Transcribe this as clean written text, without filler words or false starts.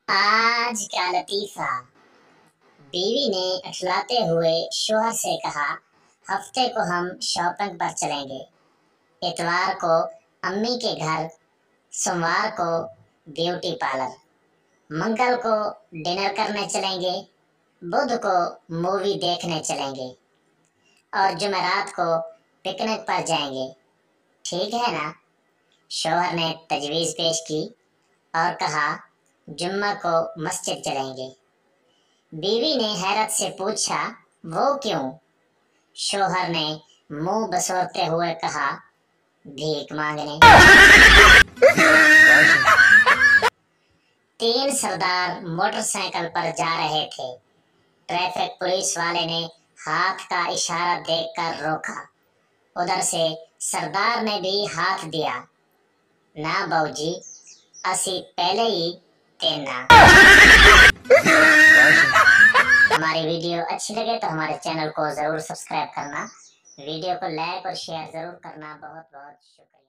आज का लतीफा। बीवी ने अठलाते हुए शोहर से कहा, हफ्ते को हम शॉपिंग पर चलेंगे। इतवार को अम्मी के घर, सोमवार को ब्यूटी पार्लर, मंगल को डिनर करने चलेंगे, बुध को मूवी देखने चलेंगे और जुमेरात को पिकनिक पर जाएंगे। ठीक है ना? शोहर ने तजवीज़ पेश की और कहा, जुम्मा को मस्जिद चलेंगे। बीवी ने हैरत से पूछा, वो क्यों? शोहर ने मुंह बसोरते हुए कहा, भीख मांगने। तीन सरदार मोटरसाइकिल पर जा रहे थे। ट्रैफिक पुलिस वाले ने हाथ का इशारा देखकर रोका। उधर से सरदार ने भी हाथ दिया। ना बाऊजी, असी पहले ही तेना। हमारी वीडियो अच्छी लगे तो हमारे चैनल को जरूर सब्सक्राइब करना, वीडियो को लाइक और शेयर जरूर करना। बहुत बहुत शुक्रिया।